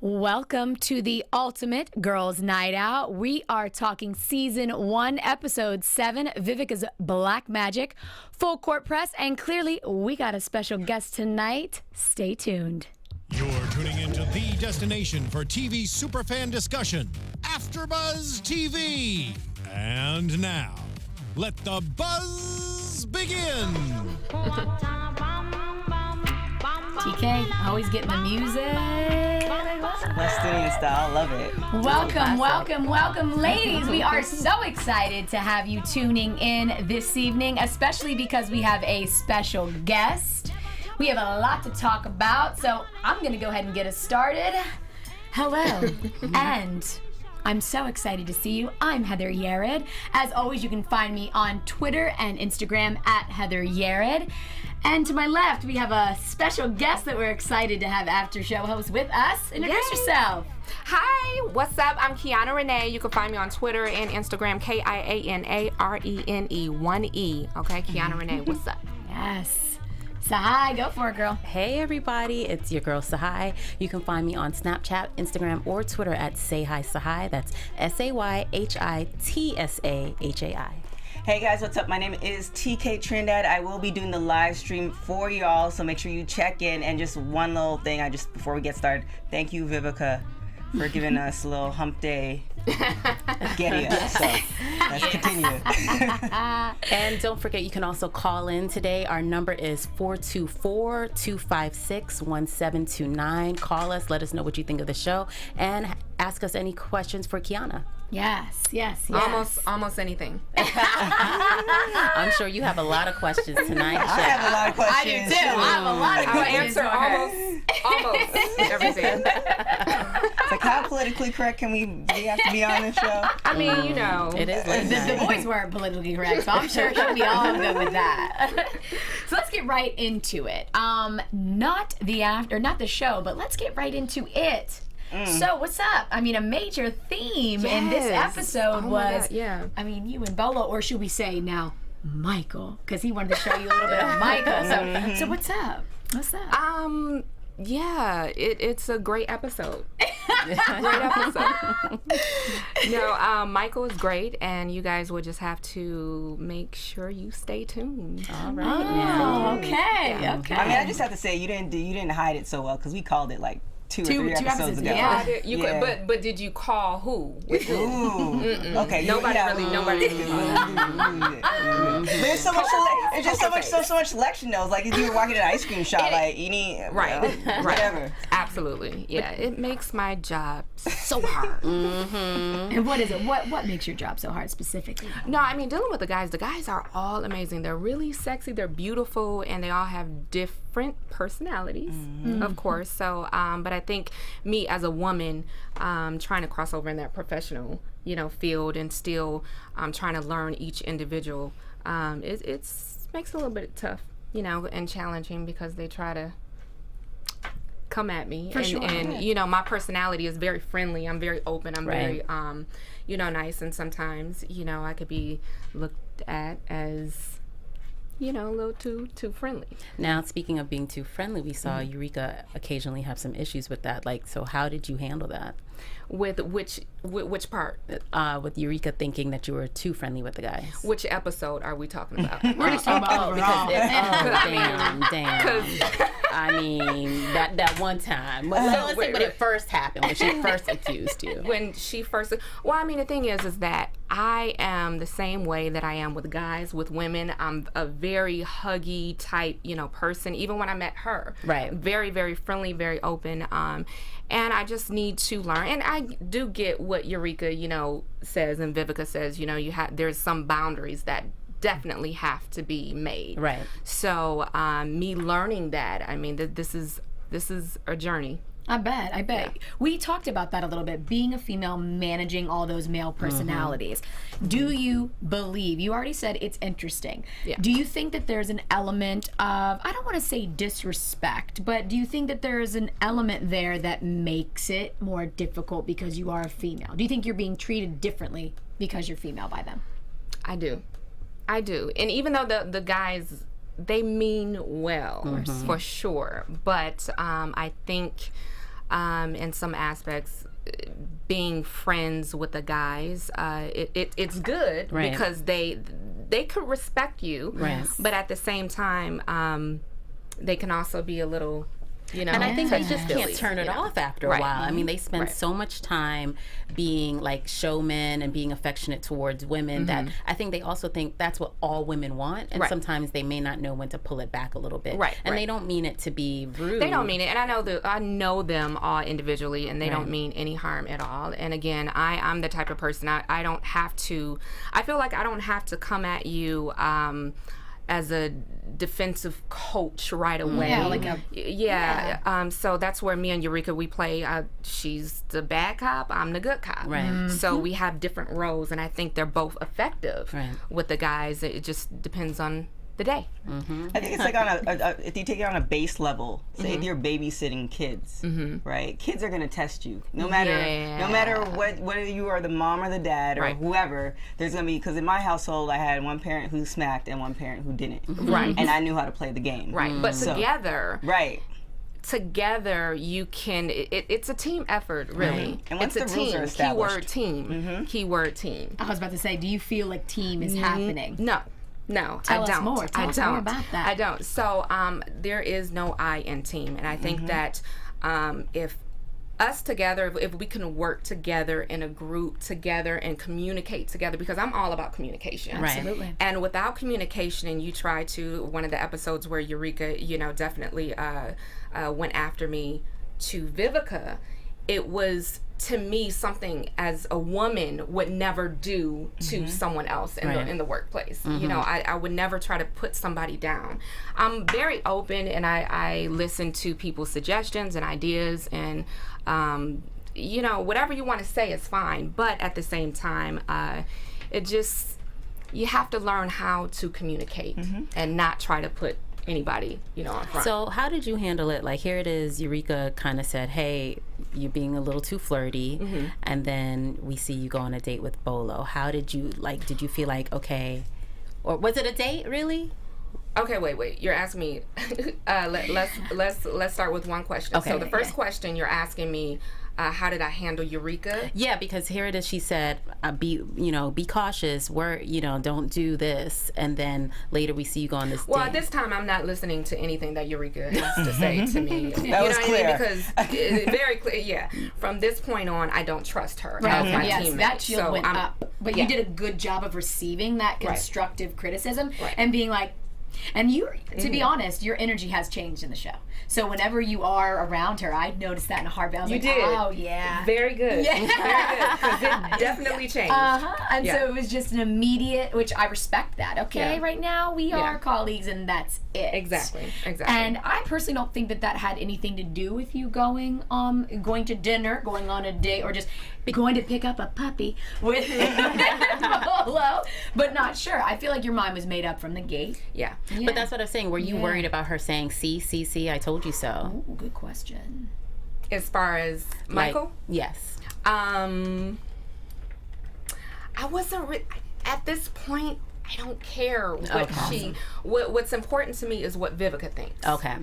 Welcome to the Ultimate Girls Night Out. We are talking Season 1, Episode 7, Vivica's Black Magic, Full Court Press, and clearly we got a special guest tonight. Stay tuned. You're tuning into the destination for TV superfan discussion, AfterBuzz TV. And now, let the buzz begin. TK, always getting the music. Western style, love it. Welcome, ladies. We are so excited to have you tuning in this evening, especially because we have a special guest. We have a lot to talk about, so I'm going to go ahead and get us started. Hello, and I'm so excited to see you. I'm Heather Yerrid. As always, you can find me on Twitter and Instagram at Heather Yerrid. And to my left, we have a special guest that we're excited to have after show host with us. Introduce yourself. Hi, what's up? I'm Kiana Rene. You can find me on Twitter and Instagram, KianaRene, 1E. Okay, Kiana Rene, what's up? Yes. Tsahai, go for it, girl. Hey everybody, it's your girl Tsahai. You can find me on Snapchat, Instagram, or Twitter at Say Hi Tsahai. That's SayHitsahai. Hey guys, what's up? My name is TK Trinidad. I will be doing the live stream for y'all, so make sure you check in. And just one little thing, before we get started, thank you Vivica for giving us a little hump day getty up. So let's continue. And don't forget, you can also call in today. Our number is 424-256-1729. Call us, let us know what you think of the show, and ask us any questions for Kiana. Yes. Almost anything. I'm sure you have a lot of questions tonight. I have a lot of questions. I do too. I have a lot of questions. I'll answer almost everything. It's like, how politically correct do we have to be on this show? I mean, you know. It is late The boys weren't politically correct, so I'm sure she'll be all good with that. So let's get right into it. Not the show, but let's get right into it. So what's up? I mean, a major theme in this episode was, I mean, you and Bolo, or should we say now, Michael, because he wanted to show you a little bit of Michael. So what's up? What's up? Yeah, it's a great episode. Great episode. Michael is great, and you guys will just have to make sure you stay tuned. All right. Okay. I mean, I just have to say, you didn't hide it so well, because we called it like two or three episodes ago. Yeah. But did you call who? With who? Okay. Nobody. There's so much. There's just so much selection though. It's like if you were walking in an ice cream shop, like you need whatever. Absolutely. Yeah. It makes my job so hard. And what is it? What makes your job so hard specifically? No, I mean dealing with the guys are all amazing. They're really sexy. They're beautiful, and they all have different personalities, of course. So, but I think me as a woman, trying to cross over in that professional, field and still trying to learn each individual, it makes it a little bit tough, and challenging because they try to come at me. And my personality is very friendly. I'm very open. I'm very, nice. And sometimes, I could be looked at as a little too friendly. Now, speaking of being too friendly, we saw Eureka occasionally have some issues with that. Like, so how did you handle that? With which part? With Eureka thinking that you were too friendly with the guys. Which episode are we talking about? We're just talking about overall. Damn. I mean, that one time. Let's say when it first happened, when she first accused you. When she first... Well, I mean, the thing is that I am the same way that I am with guys, with women. I'm a very huggy type, person, even when I met her. Right. Very, very friendly, very open. And I just need to learn. And I do get what Eureka, says and Vivica says, there's some boundaries that definitely have to be made. Right. So me learning that, I mean, this is a journey. I bet. Yeah. We talked about that a little bit, being a female, managing all those male personalities. Do you believe, you already said it's interesting. Yeah. Do you think that there's an element of, I don't want to say disrespect, but do you think that there is an element there that makes it more difficult because you are a female? Do you think you're being treated differently because you're female by them? I do. And even though the guys, they mean well, for sure. But I think in some aspects, being friends with the guys, it's good because they could respect you, but at the same time, they can also be a little, you know. And I think they just can't turn it off after a while. I mean, they spend so much time being like showmen and being affectionate towards women that I think they also think that's what all women want. And sometimes they may not know when to pull it back a little bit. And they don't mean it to be rude. They don't mean it. And I know them all individually, and they don't mean any harm at all. And again, I'm the type of person, I don't have to, I feel like I don't have to come at you as a defensive coach right away. So that's where me and Eureka, we play, she's the bad cop, I'm the good cop. So we have different roles, and I think they're both effective with the guys. It just depends on the day. I think it's like on if you take it on a base level, say if you're babysitting kids, right? Kids are gonna test you, no matter whether you are the mom or the dad or whoever. There's gonna be, because in my household I had one parent who smacked and one parent who didn't, and I knew how to play the game. But so, together, together you can, it's a team effort, really. And once it's the rules are established, keyword team. I was about to say, do you feel like team is happening? No, Tell I don't. us more. Tell us more about that. I don't. So there is no I in team, and I think that if us together, if we can work together in a group together and communicate together, because I'm all about communication. Absolutely. And without communication, and you try to, one of the episodes where Eureka, definitely went after me to Vivica, it was, to me, something as a woman would never do to someone else in the workplace. I would never try to put somebody down. I'm very open, and I listen to people's suggestions and ideas, and whatever you want to say is fine. But at the same time, you have to learn how to communicate and not try to put anybody, on front. So how did you handle it? Like, here it is, Eureka kind of said, hey, you're being a little too flirty, and then we see you go on a date with Bolo. How did you, did you feel like, okay, or was it a date, really? Okay, wait. You're asking me. Let's start with one question. Okay. So the first question you're asking me, how did I handle Eureka? Yeah, because here it is. She said, "Be cautious. Don't do this." And then later we see you go on this. Well, date. at this time, I'm not listening to anything that Eureka has to say to me. That was clear. Because it's very clear. Yeah, from this point on, I don't trust her as my teammate. That shield went up. But you did a good job of receiving that constructive criticism and being like. And you, to be honest, your energy has changed in the show. So whenever you are around her, I noticed that in a heartbeat. I was oh yeah, very good, very good, because it definitely changed. And so it was just an immediate, which I respect that. Okay, right now we are colleagues, and that's it. Exactly. And I personally don't think that had anything to do with you going to dinner, going on a date, or just going to pick up a puppy with Bolo, but not sure. I feel like your mind was made up from the gate. Yeah. But that's what I'm saying. Were you worried about her saying, see, I told you so? Ooh, good question. As far as Michael? Yes. I wasn't, at this point, I don't care what what's important to me is what Vivica thinks. Okay.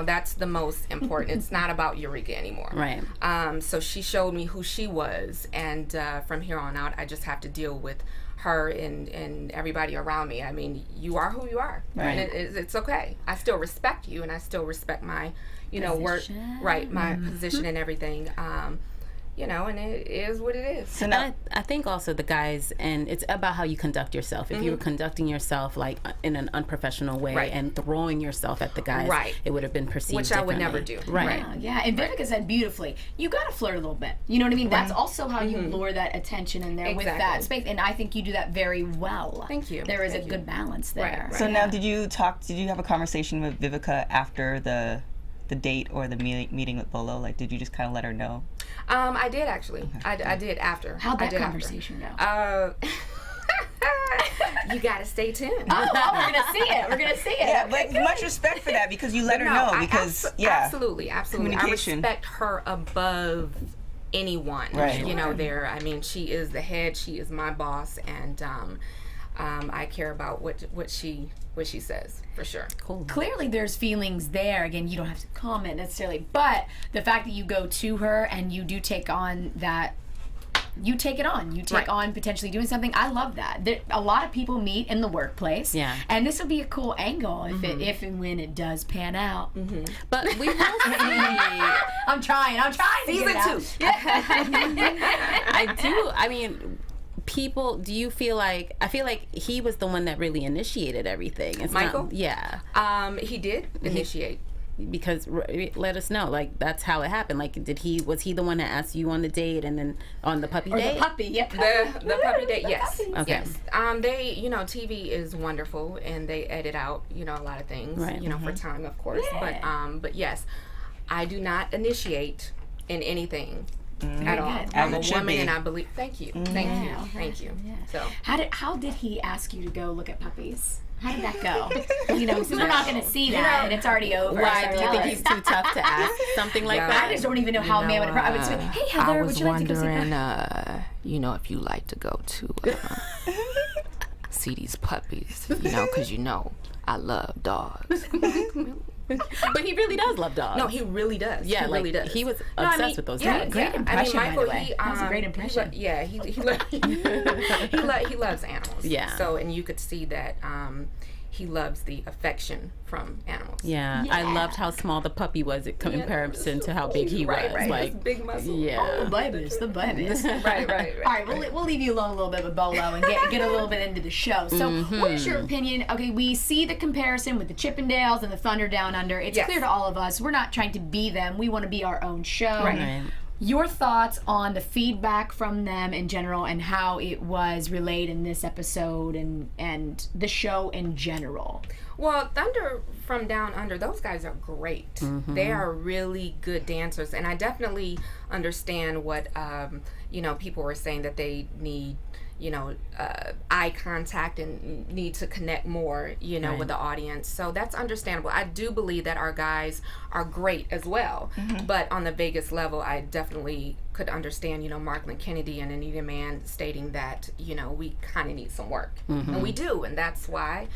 That's the most important. It's not about Eureka anymore. Right. So she showed me who she was, and from here on out, I just have to deal with her and everybody around me. I mean, you are who you are, and it's okay. I still respect you, and I still respect my, work, my position and everything. And it is what it is. So now, I think also the guys, and it's about how you conduct yourself. If you were conducting yourself like in an unprofessional way and throwing yourself at the guys, it would have been perceived which differently. I would never do. Right. Yeah. And Vivica said beautifully, you got to flirt a little bit. You know what I mean? That's also how you lure that attention in there with that space. And I think you do that very well. Thank you. There is a good balance there. So now, did you have a conversation with Vivica after the date or the meeting with Bolo? Like, did you just kind of let her know? I did actually. I did after. How'd that conversation go? You gotta stay tuned. We're gonna see it. Yeah, but much respect for that, because you let her know, because absolutely. I Communication. respect her above anyone. Right. I mean, she is the head. She is my boss, and I care about what she says, for sure. Cool. Clearly there's feelings there. Again, you don't have to comment necessarily, but the fact that you go to her and you do take on that, you take it on. You take on potentially doing something. I love that. A lot of people meet in the workplace. Yeah. And this would be a cool angle if and when it does pan out. But we will see. I'm trying Season 2. I do. I mean, people, do you feel like, I feel like he was the one that really initiated everything. It's Michael? Yeah. He did initiate. Because let us know, like, that's how it happened. Like, was he the one that asked you on the date and then on the puppy date? The puppy, yeah. The puppy date, yes. Okay. Yes. They, TV is wonderful, and they edit out, a lot of things, Right. For time, of course. Yeah. But yes, I do not initiate in anything at all. good. I'm a As it should woman, be. and I believe. Thank you. Thank you. Yeah. So. How did he ask you to go look at puppies? How did that go? Because we're not going to see that, and it's already over. Why? so Do you tell think us. he's too tough to ask something like Yeah. that? I just don't even know how a man would approach. I would say, hey, Heather, would you like to go see that? If you like to go to see these puppies, because I love dogs. But he really does love dogs. No, he really does. Yeah, he really does. He was obsessed with those dogs. Great impression, by the Michael, way. That was a great impression. He loves animals. Yeah. So, and you could see that he loves the affection from animals. Yeah, I loved how small the puppy was in comparison to how big he was. Right. Like, His big muscle. yeah. The babies. Right. All right, we'll leave you alone a little bit with Bolo and get a little bit into the show. So, what is your opinion? Okay, we see the comparison with the Chippendales and the Thunder Down Under. It's Yes. clear to all of us. We're not trying to be them. We want to be our own show. Right. Your thoughts on the feedback from them in general and how it was relayed in this episode and the show in general. Well, Thunder from Down Under, those guys are great. They are really good dancers, and I definitely understand what people were saying, that they need eye contact and need to connect more with the audience. So that's understandable. I do believe that our guys are great as well, but on the Vegas level, I definitely could understand Marklin Kennedy and Anita Mann stating that we kind of need some work, and we do, and that's why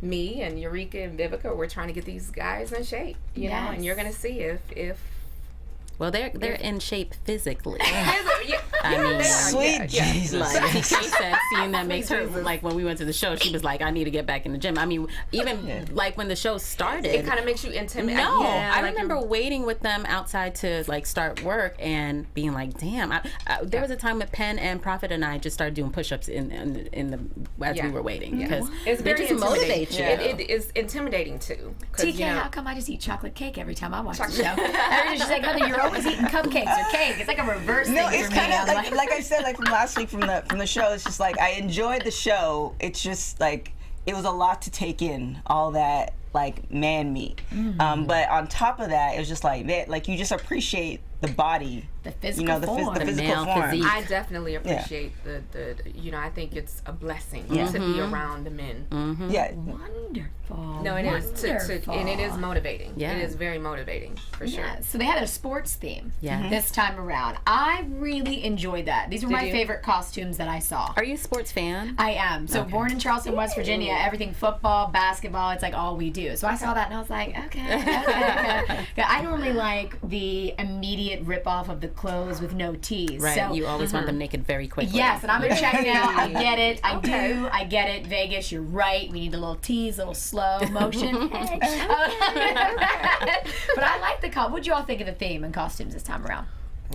me and Eureka and Vivica, we're trying to get these guys in shape, you know, and you're gonna see if Well, they're in shape physically. I mean, Sweet Jesus. Like TK said, seeing that makes her, like when we went to the show, she was like, I need to get back in the gym. I mean, even like when the show started. It kind of makes you intimidated. No, Yeah, I like remember waiting with them outside to like start work and being like, damn. There was a time with Penn and Prophet and I just started doing push-ups in the as we were waiting because it's they very just motivate you. It is intimidating too. TK, how come I just eat chocolate cake every time I watch the show? She's like, Heather, you're always eating cupcakes or cake. It's like a reverse No, thing it's for me. kind of I'm like I said, like from last week from the show. It's just like I enjoyed the show. It's just like it was a lot to take in, all that like man meat. But on top of that, it was just like that. Like you just appreciate the body, the physical form. the physical male form. physique. I definitely appreciate the I think it's a blessing to be around the men. Yeah. Wonderful. No, it is and it is motivating. Yeah. It is very motivating for sure. Yeah, so they had a sports theme this time around. I really enjoyed that. These were my favorite costumes that I saw. Are you a sports fan? I am. So born in Charleston, West Virginia, everything football, basketball, it's like all we do. So I saw that and I was like, okay. I normally like the immediate rip off of the clothes with no tees. Right. So, You always want them naked very quickly. yes, and I'm gonna check it out. I get it. I do. I get it. Vegas, you're right. We need a little tease, a little slow motion. But I like the what do you all think of the theme and costumes this time around?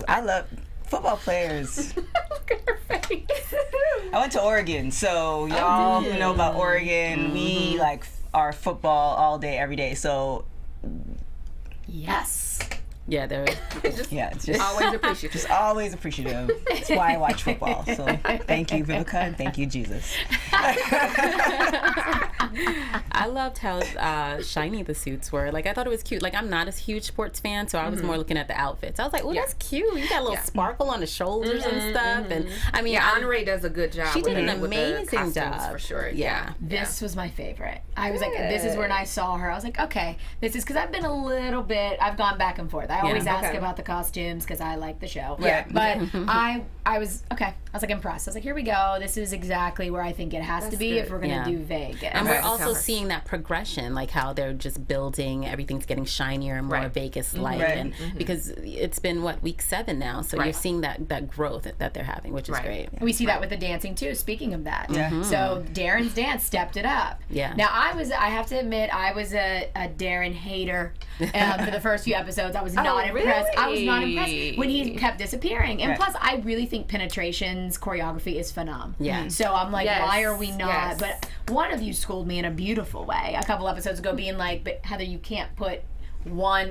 I love football players. Look at her face. I went to Oregon, so y'all who know about Oregon, we like are football all day, every day. So Yes. Yeah, they're it's just Always appreciative. just always appreciative. That's why I watch football. So thank you, Vivica, and thank you, Jesus. I loved how shiny the suits were. Like, I thought it was cute. Like, I'm not a huge sports fan, so I was more looking at the outfits. I was like, oh, that's cute. You got a little sparkle on the shoulders and stuff. And I mean, Andre does a good job. She did with an with the amazing costumes, job. for sure. Yeah. This was my favorite. I was like, this is when I saw her. I was like, okay, this is because I've been a little bit, I've gone back and forth. I always ask about the costumes because I like the show. Yeah. But I was like impressed. I was like, here we go. This is exactly where I think it has to be if we're gonna do Vegas. And we're also seeing that progression, like how they're just building, everything's getting shinier and more Vegas-like, and because it's been week 7 now, so you're seeing that growth that they're having, which is great. We see that with the dancing too. Speaking of that, so Darren's dance stepped it up. Yeah. Now I have to admit, I was a Darren Hater for the first few episodes. I was not impressed. I was not impressed when he kept disappearing, and plus, I really think Penetration's choreography is phenomenal. Yeah. So I'm like, why are we not? But one of you schooled me in a beautiful way a couple episodes ago, being like, but Heather, you can't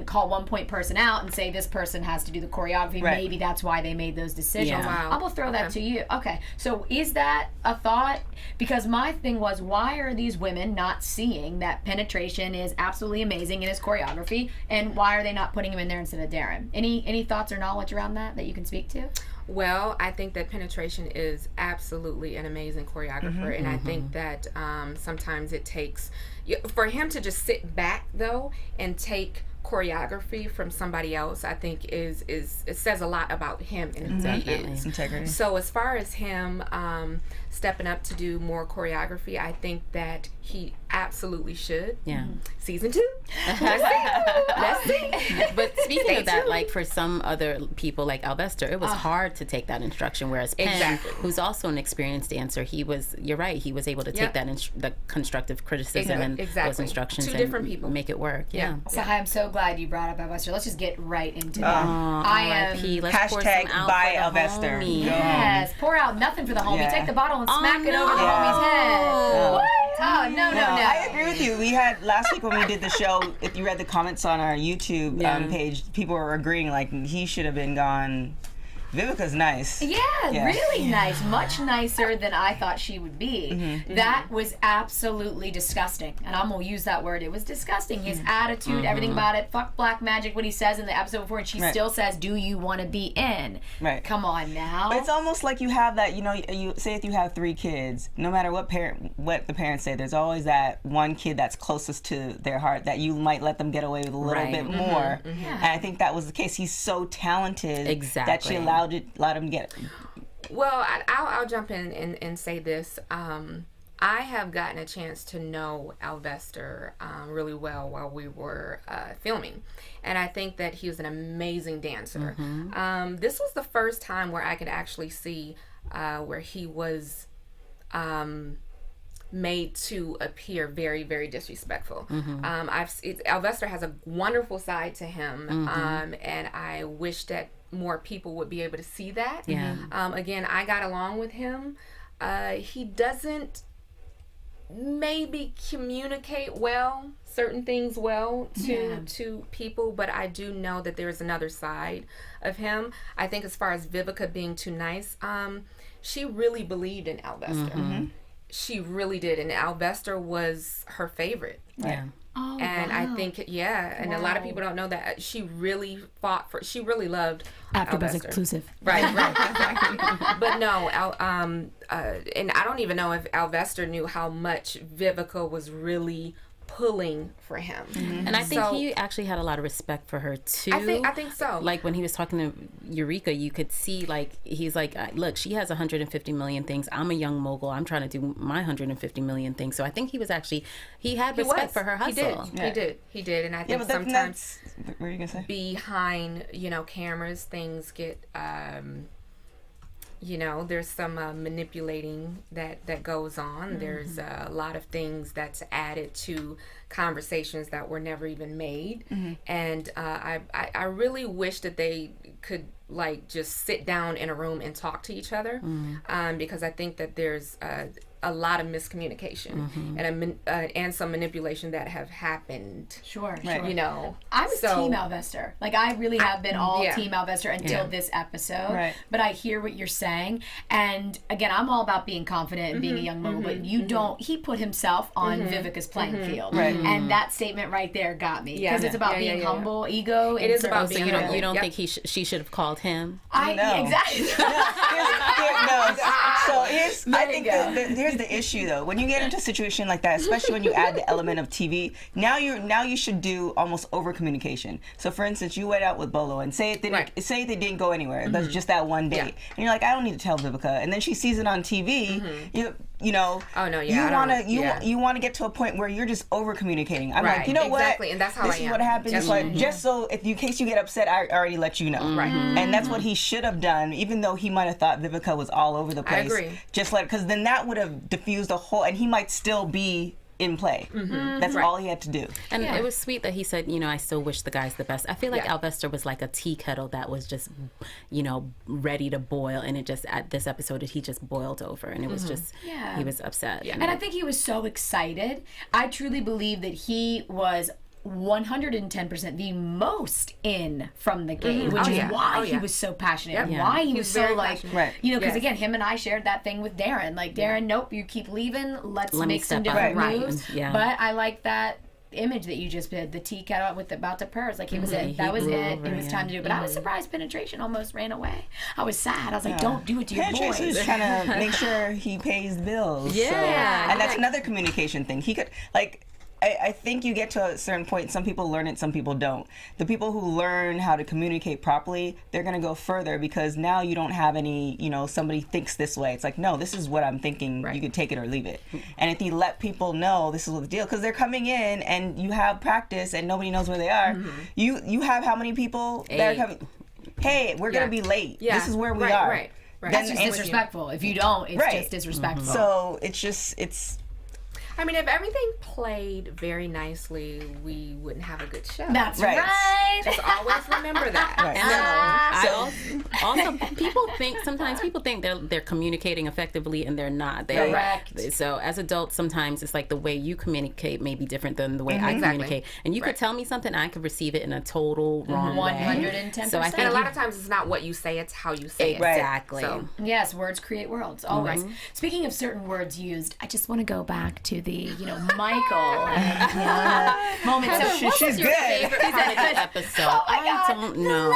call one point person out and say this person has to do the choreography. Maybe that's why they made those decisions. I will throw that to you. Okay, so is that a thought? Because my thing was, why are these women not seeing that Penetration is absolutely amazing in his choreography, and why are they not putting him in there instead of Darren? Any thoughts or knowledge around that you can speak to? Well, I think that Penetration is absolutely an amazing choreographer, and I think that sometimes it takes for him to just sit back though and take choreography from somebody else. I think is it says a lot about him and who he is. Integrity. So as far as him stepping up to do more choreography, I think that he absolutely should. Yeah. Season 2. Let's see. But speaking of that, like for some other people like Alvester, it was hard to take that instruction, whereas Penn, who's also an experienced dancer, you're right, he was able to take that the constructive criticism and those instructions Two different people. Make it work. Yeah. Tsahai, I'm so glad you brought up Alvester. Let's just get right into it. Let's pour some out by for the Alvester. homie. Yes, pour out nothing for the homie. Take the bottle and smack it over the homie's head. What? Oh, no. I agree with you. We had last week when we did the show, if you read the comments on our YouTube page, people were agreeing like he should have been gone. Vivica's nice. Yeah, really nice. Much nicer than I thought she would be. That was absolutely disgusting. And I'm going to use that word. It was disgusting. His attitude, everything about it. Fuck black magic, what he says in the episode before. And she still says, do you want to be in? Right. Come on now. But it's almost like you have that, you say if you have 3 kids, no matter what the parents say, there's always that one kid that's closest to their heart that you might let them get away with a little bit more. And I think that was the case. He's so talented that she allowed him get it. Well, I'll jump in and say this. I have gotten a chance to know Alvester really well while we were filming, and I think that he was an amazing dancer. This was the first time where I could actually see where he was made to appear very, very disrespectful. Alvester has a wonderful side to him, and I wish that more people would be able to see that. Again, I got along with him. He doesn't maybe communicate certain things to people, but I do know that there's another side of him. I think as far as Vivica being too nice, she really believed in Alvester. She really did, and Alvester was her favorite. Oh, and I think, and a lot of people don't know that she really she really loved AfterBuzz Alvester. exclusive. Right. But no, and I don't even know if Alvester knew how much Vivica was really pulling for him. And I think he actually had a lot of respect for her too. I think so. Like when he was talking to Eureka, you could see he's like, look, she has 150 million things. I'm a young mogul. I'm trying to do my 150 million things. So I think he had respect for her hustle. He did. And I think sometimes what were you gonna say? Behind cameras, things get there's some manipulating that goes on. There's a lot of things that's added to conversations that were never even made. And I really wish that they could just sit down in a room and talk to each other, because I think that there's a lot of miscommunication and some manipulation that have happened. Sure. I was Team Alvester. I really have been all Team Alvester until this episode. But I hear what you're saying, and again, I'm all about being confident and being a young mogul. But you don't. He put himself on Vivica's playing field, and that statement right there got me, because it's about being humble, ego. It is about being. You don't think she should have called him? Exactly. No. So here's here's the issue though. When you get into a situation like that, especially when you add the element of TV, now you should do almost over communication. So for instance, you went out with Bolo and say they didn't go anywhere. That's just that one date, and you're like, I don't need to tell Vivica, and then she sees it on TV. You know, you want to get to a point where you're just over communicating. I'm like, you know what? And that's how this is what happens. Like, just so in case you get upset, I already let you know. Right. And that's what he should have done, even though he might have thought Vivica was all over the place. I agree. Just because then that would have diffused the whole, and he might still be in play. That's all he had to do. And it was sweet that he said, you know, I still wish the guys the best. I feel like Alvester was like a tea kettle that was just, you know, ready to boil, and it just, at this episode, he just boiled over, and it was just, he was upset. And I think he was so excited. I truly believe that he was 110% the most in from the gate, which is why he was so passionate, and why he was so like, you know, because again, him and I shared that thing with Darren. Like, Darren, nope, you keep leaving. Let's make some different moves. But I like that image that you just did, the tea kettle with about to purrs. Like, it was it. That was it. It was time to do it. But I was surprised penetration almost ran away. I was sad. I was like, don't do it to your boys. Penetration is trying to make sure he pays the bills. So. And that's another communication thing. He could, like, I think you get to a certain point, some people learn it, some people don't. The people who learn how to communicate properly, they're going to go further, because now you don't have any, you know, somebody thinks this way. It's like, no, this is what I'm thinking. You can take it or leave it. And if you let people know this is what the deal, because they're coming in and you have practice and nobody knows where they are. You have how many people that are coming? Hey, we're going to be late. This is where we are. Right. That's just disrespectful. If you don't, it's just disrespectful. So it's I mean, if everything played very nicely, we wouldn't have a good show. That's right. Just always remember that. Also, sometimes people think they're communicating effectively, and they're not. So as adults, sometimes it's like the way you communicate may be different than the way I communicate. And you could tell me something, I could receive it in a total wrong way. 110%. So I think and a lot of times it's not what you say, it's how you say it. Exactly. So. Yes, words create worlds, always. Speaking of certain words used, I just want to go back to the, you know, Michael and Kiana moment. So she's good. Favorite part of the episode? Oh my God. I don't know.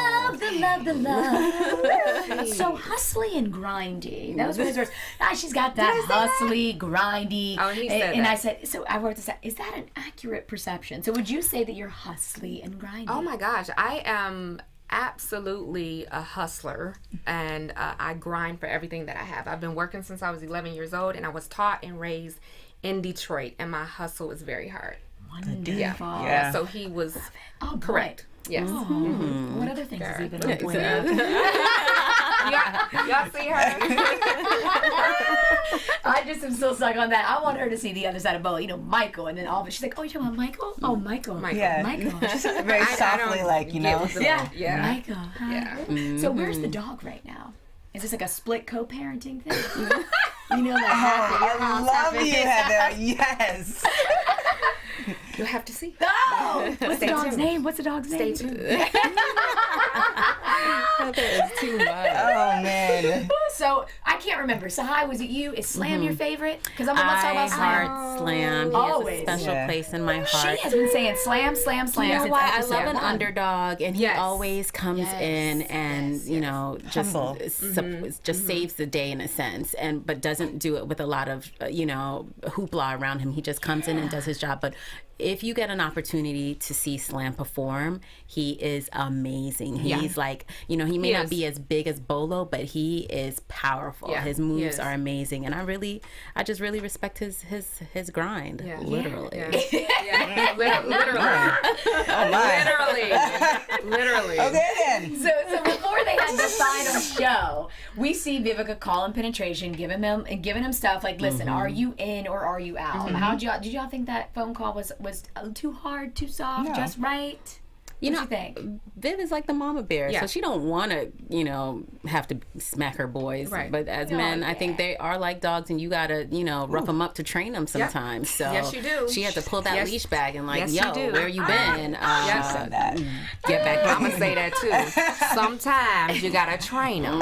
The love. So hustly and grindy. Those were his words. She's got that hustly, grindy. Oh, he said and that. I said, so I wrote this down. Is that an accurate perception? So would you say that you're hustly and grindy? Oh my gosh, I am absolutely a hustler, and I grind for everything that I have. I've been working since I was 11 years old, and I was taught and raised in Detroit, and my hustle is very hard. Wonderful. Yeah. So he was correct. Yes. What other things has he been on point of? Y'all see her? I just am still stuck on that. I want her to see the other side of Bo. You know, Michael, and then all of it. She's like, "Oh, you're talking about Michael? Oh, Michael. Yeah. Michael." Just very softly, like, you know. Yeah. Michael. Hi. So where's the dog right now? Is this like a split co-parenting thing? You know, like I love you, Heather. Yes. You'll have to see. Oh, what's the dog's name? What's the dog's name? Stay tuned. That is too much. Oh man. So I can't remember. Tsahai, was it you? Is Slam your favorite? Because let's talk about Slam. Heart Slam. He Always. has a special place in my heart. She has been saying Slam, Slam, Slam. You know since what? I episode love an 1. underdog, and he always comes in and you know just saves the day in a sense, but doesn't do it with a lot of you know hoopla around him. He just comes in and does his job. But if you get an opportunity to see Slam perform, he is amazing. He's like, you know, he may not be as big as Bolo, but he is powerful. Yeah, his moves are amazing, and I just really respect his grind. Yeah. Literally. Yeah. Literally. Oh my. Literally. Okay then. So before they had the final show, we see Vivica calling penetration, giving him stuff like, listen, are you in or are you out? Did y'all think that phone call was too hard, too soft, just right? You What you think? Viv is like the mama bear, so she don't want to, you know, have to smack her boys. Right. But as men, I think they are like dogs, and you gotta, you know, rough them up to train them sometimes. So yes, you do. She had to pull that leash back and like, Yes, yo, you do. where you been? Said that. Get back. I'm gonna say that too. Sometimes you gotta train them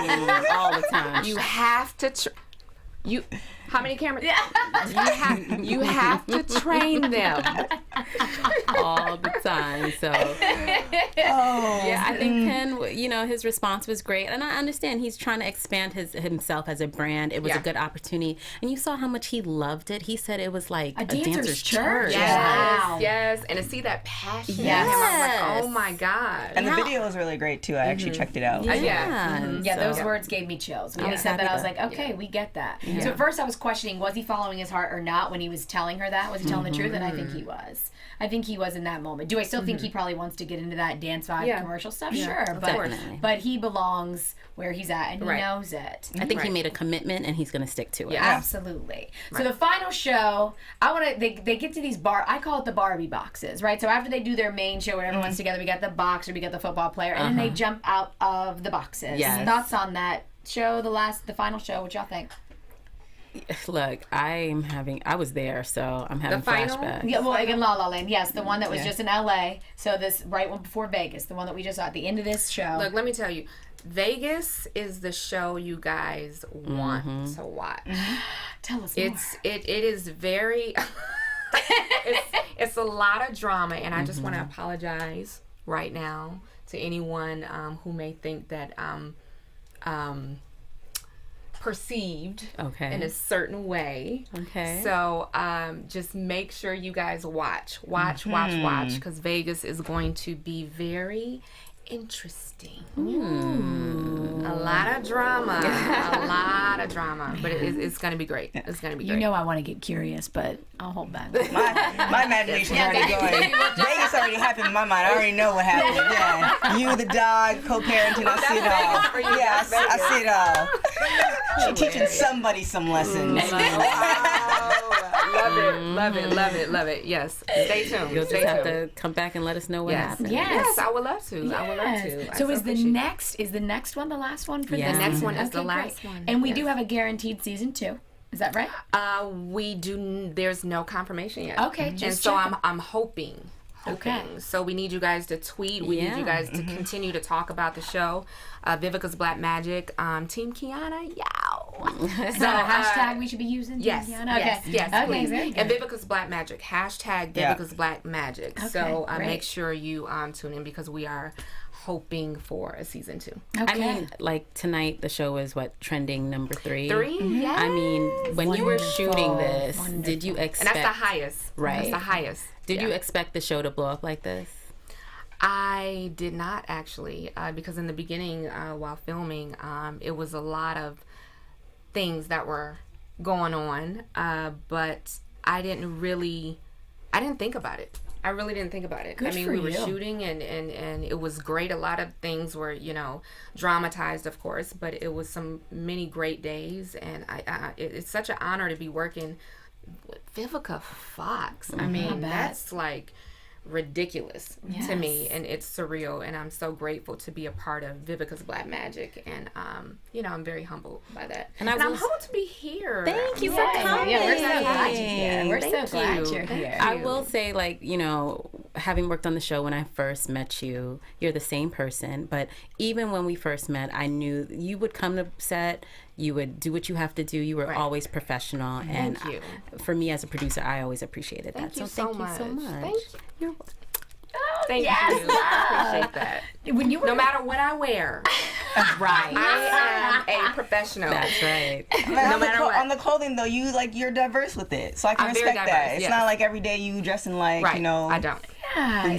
all the time. You have to. How many cameras? You have to train them all the time. So yeah, I think Ken, you know, his response was great, and I understand he's trying to expand himself as a brand. It was a good opportunity, and you saw how much he loved it. He said it was like a dancer's church. Yes, and to see that passion in him, I was like, oh my God. And the video was really great too. I actually checked it out. Yeah, those words gave me chills. When he said that, I was like, okay, we get that. So at first I was questioning, was he following his heart or not when he was telling her that? Was he telling the truth? And I think he was. I think he was in that moment. Do I still think he probably wants to get into that dance vibe commercial stuff? Sure. But he belongs where he's at, and he knows it. I think he made a commitment, and he's going to stick to it. Yeah, absolutely. So the final show, they get to these I call it the Barbie boxes, right? So after they do their main show where everyone's together, we got the boxer, we got the football player, and then they jump out of the boxes. Yes. Thoughts on that show, the final show, what y'all think? Look, I was there, so I'm having flashbacks. Yeah, well, like in La La Land, yes, the one that was just in LA. So this right one before Vegas, the one that we just saw at the end of this show. Look, let me tell you, Vegas is the show you guys want to watch. Tell us more. It is very. it's a lot of drama, and I just want to apologize right now to anyone who may think that perceived in a certain way. So just make sure you guys watch, because Vegas is going to be very interesting. A lot of drama, but it's going to be great. It's going to be great. You know I want to get curious, but I'll hold back. My imagination's already going. Vegas already happened in my mind. I already know what happened. Yeah. You, the dog, co-parenting, I see it all. Yes, I see it all. She's teaching somebody some lessons. Love it. Yes. Stay tuned. You'll just have to come back and let us know what happened. Yes, I would love to. I would love to. So is the next one the last one for the next one is the last one. And we do have a guaranteed season 2. Is that right? We do. There's no confirmation yet. Okay, and so I'm hoping. Okay. So we need you guys to tweet. We need you guys to continue to talk about the show. Vivica's Black Magic. Team Kiana, yow. Is that a hashtag we should be using? Yes. Kiana? Okay. Yes. Okay, Please. very good. And Vivica's Black Magic. Hashtag Vivica's Black Magic. Okay, so great. make sure you tune in, because we are hoping for a season 2. Okay. I mean, like tonight, the show is trending number 3. 3? Yes. I mean, when you were shooting this, did you expect? And that's the highest. Right. That's the highest. Did you expect the show to blow up like this? I did not actually, because in the beginning, while filming, it was a lot of things that were going on, but I didn't think about it. I really didn't think about it. Good I mean, for we were you. shooting and it was great. A lot of things were, dramatized, of course, but it was many great days, and it's such an honor to be working with Vivica Fox. I mean, that's like ridiculous to me, and it's surreal, and I'm so grateful to be a part of Vivica's Black Magic, and I'm very humbled by that, and I'm humbled to be here. Thank you for coming. Yeah, we're so glad you're here. We're so glad you're here. I will say, having worked on the show when I first met you, you're the same person, but even when we first met, I knew you would come to set, you would do what you have to do. You were always professional, and you. For me as a producer, I always appreciated that. Thank you so much. so much. Thank you. Thank you. Yes, I appreciate that. When you were No matter what I wear, I am a professional. That's right. No matter what. On the clothing though, you're diverse with it, so I can I'm very respect that. diverse, It's yes. not like every day you dressing like I don't.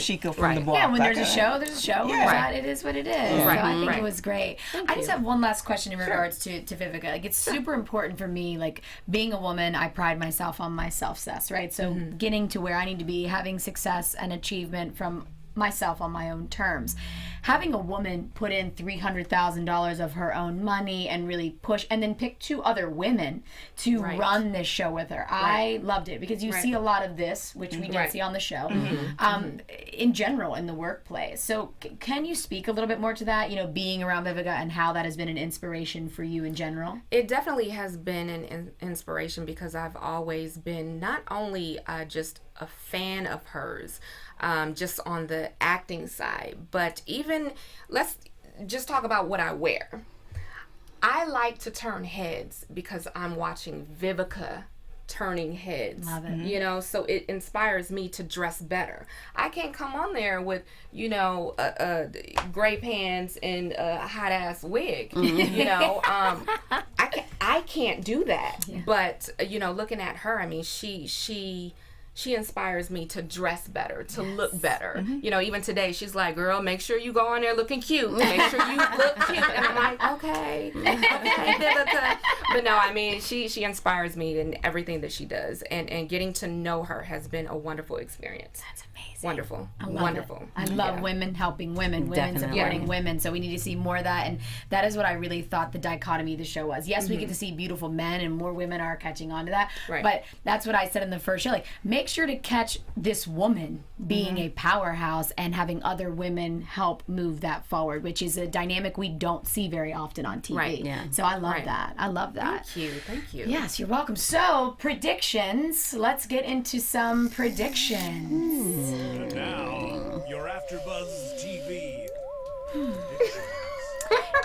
Chica from the block. Yeah, when there's a that show, there's a show. Yeah. It is what it is. Right. So I think Right. it was great. I just have one last question in regards to Vivica. Like, it's super important for me, like, being a woman, I pride myself on my self-success, right? So getting to where I need to be, having success and achievement from myself on my own terms. Having a woman put in $300,000 of her own money and really push, and then pick 2 other women to run this show with her. I loved it, because you see a lot of this, which we did see on the show, in general in the workplace. So can you speak a little bit more to that, being around Vivica and how that has been an inspiration for you in general? It definitely has been an inspiration, because I've always been not only just a fan of hers, just on the acting side, but even let's just talk about what I wear. I like to turn heads because I'm watching Vivica turning heads. Love it. You know, so it inspires me to dress better. I can't come on there with, you know, gray pants and a hot ass wig. You know, I can't do that. Yeah. But you know, looking at her, I mean, she inspires me to dress better, to look better. You know, even today, she's like, girl, make sure you go on there looking cute. Make sure you look cute. And I'm like, okay, Vivica. But no, I mean, she inspires me in everything that she does. And getting to know her has been a wonderful experience. That's amazing. Wonderful. Wonderful. I love women helping women, women supporting women. So we need to see more of that. And that is what I really thought the dichotomy of the show was. Yes, we get to see beautiful men and more women are catching on to that. Right. But that's what I said in the first show. Like, make sure to catch this woman being a powerhouse and having other women help move that forward, which is a dynamic we don't see very often on TV. Right. Yeah. So I love that. I love that. Thank you. Yes, you're welcome. So, predictions. Let's get into some predictions. And now, your AfterBuzz TV.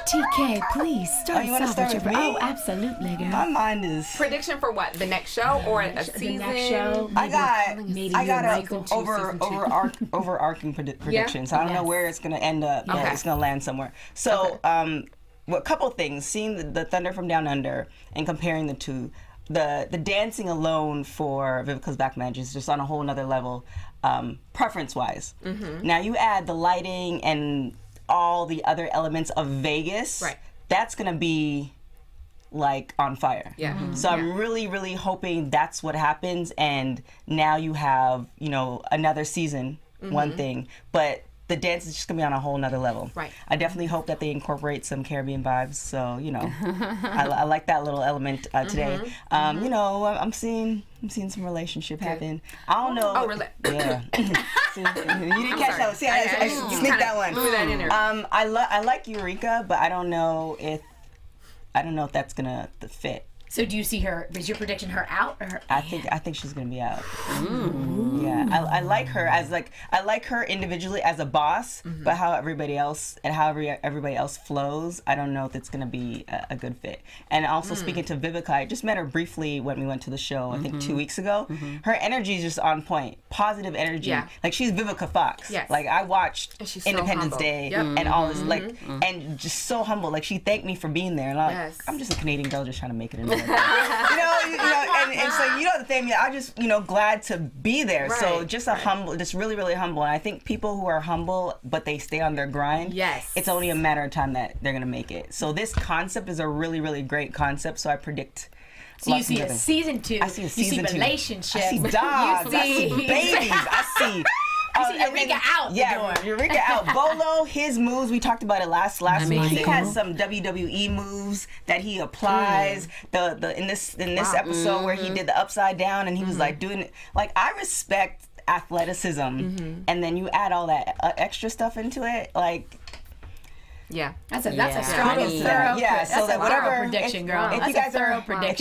TK, please start you want to us off start with with your... me? Oh, absolutely, girl. My mind is. Prediction for what? The next show or a season? The next show. I got season two, overarching prediction. So I don't know where it's gonna end up. Okay. But it's gonna land somewhere. So a couple things. Seeing the Thunder from Down Under and comparing the two. The dancing alone for Vivica's Back Magic is just on a whole nother level, preference wise. Now you add the lighting and all the other elements of Vegas. Right. That's gonna be like on fire. Yeah. So I'm really, really hoping that's what happens. And now you have, you know, another season, one thing, but the dance is just gonna be on a whole nother level. Right. I definitely hope that they incorporate some Caribbean vibes. So, you know, I like that little element today. You know, I'm seeing some relationship happen. I don't know. Oh, really? Yeah. See, you didn't catch that one. See, I sneaked that one. Threw that in there. I like Eureka, but I don't know if that's gonna fit. So do you see her, is your prediction her out or her? I think she's gonna be out. Yeah, I like her as I like her individually as a boss, but how everybody else flows, I don't know if it's gonna be a good fit. And also speaking to Vivica, I just met her briefly when we went to the show, I think 2 weeks ago. Her energy is just on point, positive energy. Yeah. Like she's Vivica Fox. Yes. Like I watched she's so Independence humble. Day Yep. and all this and just so humble. Like she thanked me for being there, and I'm just a Canadian girl just trying to make it in there. And so you know the thing, I'm just glad to be there. Right, so just humble, just really, really humble. And I think people who are humble but they stay on their grind, it's only a matter of time that they're gonna make it. So this concept is a really, really great concept. So I predict. So you see a season 2. I see a season 2. You see relationships. I see dogs. I see babies. I see. You see Eureka out. Yeah, Eureka out. Bolo, his moves, we talked about it last week. He has some WWE moves that he applies. In this episode where he did the upside down and he was like doing it. Like, I respect athleticism, and then you add all that extra stuff into it, like. Yeah, that's a strong and thorough. Yeah, so that whatever prediction, girl. If you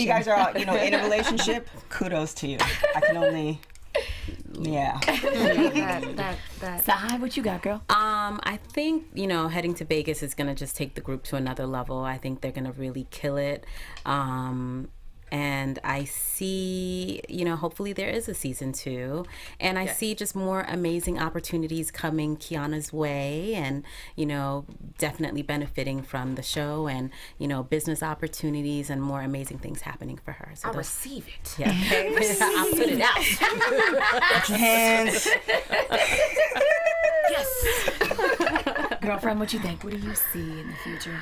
guys are in a relationship, kudos to you. I can only. Yeah. Tsahai, what you got, girl? I think, heading to Vegas is going to just take the group to another level. I think they're going to really kill it. And I see, hopefully there is a season 2. And I see just more amazing opportunities coming Kiana's way and, definitely benefiting from the show and, business opportunities and more amazing things happening for her. So I'll receive it. Yeah. I'll put it out. Put your hands. Yes. Girlfriend, what you think? What do you see in the future?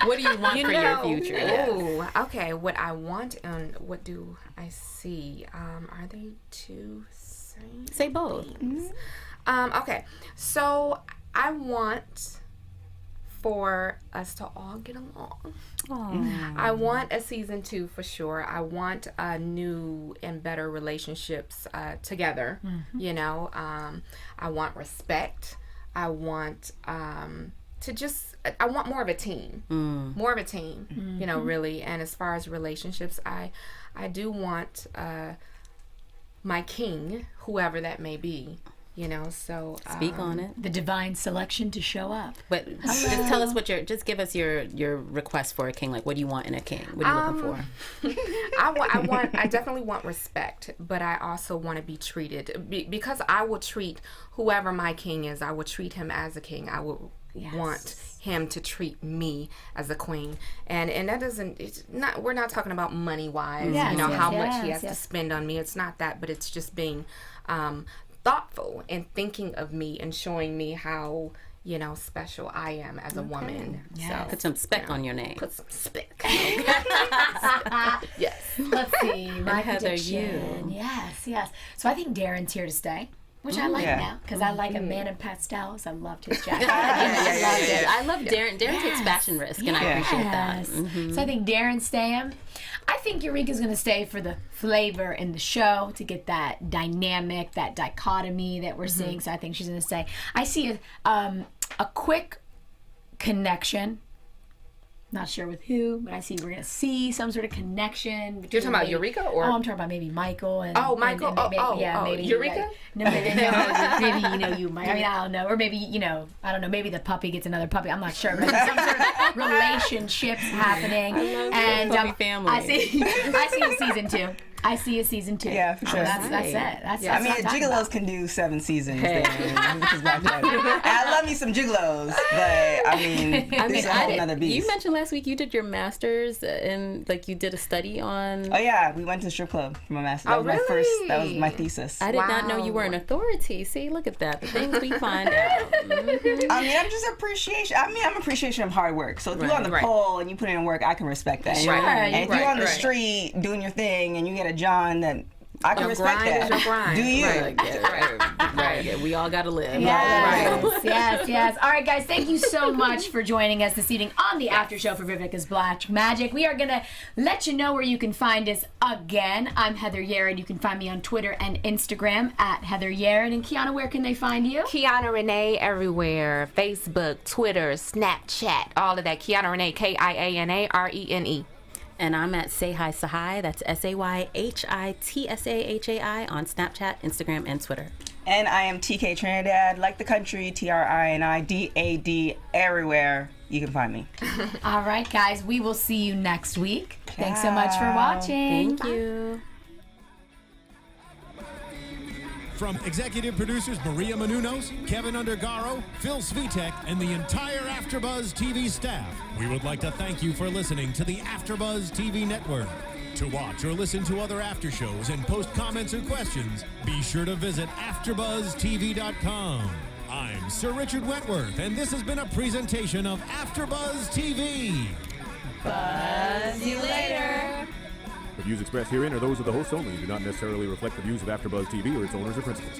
What do you want for your future? Oh, okay. What I want and what do I see? Are they two same? Say both. Okay. So I want for us to all get along. I want a season 2 for sure. I want new and better relationships together. I want respect. I want I want more of a team. More of a team, really. And as far as relationships, I do want my king, whoever that may be, You know, so Speak on it. The divine selection to show up. But just tell us just give us your request for a king. Like, what do you want in a king? What are you looking for? I definitely want respect, but I also want to be treated because I will treat whoever my king is. I will treat him as a king. I will want him to treat me as a queen, and that doesn't. It's not. We're not talking about money wise. How much he has to spend on me. It's not that, but it's just being thoughtful and thinking of me and showing me how special I am as a woman. Yes. So Put some spec on your name. put some spec. Yes. Let's see. My Heather, prediction. Yes. So I think Darren's here to stay. Which I like now, because I like a man in pastels. I loved his jacket. I love Darren. Darren takes fashion risk, and I appreciate that. So I think Darren's staying. I think Eureka's going to stay for the flavor in the show, to get that dynamic, that dichotomy that we're seeing. So I think she's going to stay. I see a quick connection. Not sure with who, but I see we're gonna see some sort of connection. You're talking about Eureka, or I'm talking about maybe Michael and Michael. Maybe Eureka. Maybe you might. I mean, I don't know, or maybe I don't know. Maybe the puppy gets another puppy. I'm not sure, but some sort of relationships happening. And puppy family. I see a season 2. I see a season 2. Yeah, for sure. That's it. That's I mean, Gigolos can do 7 seasons. I love me some Gigolos, but I mean, this is a whole other beast. You mentioned last week you did your master's and you did a study on. Oh yeah, we went to a strip club for my master's. That was my first. That was my thesis. I did not know you were an authority. See, look at that. The things we find out. I mean, I'm just appreciation. I'm appreciation of hard work. So if you're on the pole and you put in work, I can respect that. Sure. And if you're on the street doing your thing and you get a John, then I can respect that. Do you? Right. We all gotta live. Yes. All right, guys. Thank you so much for joining us this evening on the after show for Vivica's Black Magic. We are gonna let you know where you can find us again. I'm Heather Yerrid. You can find me on Twitter and Instagram at Heather Yerrid. And Kiana, where can they find you? Kiana Rene everywhere. Facebook, Twitter, Snapchat, all of that. Kiana Rene, KIANARENE. And I'm at Tsahai. That's SAYHITSAHAI on Snapchat, Instagram, and Twitter. And I am TK Trinidad, like the country, TRINIDAD, everywhere you can find me. All right, guys. We will see you next week. Thanks so much for watching. Thank you. From executive producers Maria Menounos, Kevin Undergaro, Phil Svitek, and the entire AfterBuzz TV staff, we would like to thank you for listening to the AfterBuzz TV network. To watch or listen to other after shows and post comments or questions, be sure to visit AfterBuzzTV.com. I'm Sir Richard Wentworth, and this has been a presentation of AfterBuzz TV. Buzz you later. The views expressed herein are those of the hosts only and do not necessarily reflect the views of AfterBuzz TV or its owners or principals.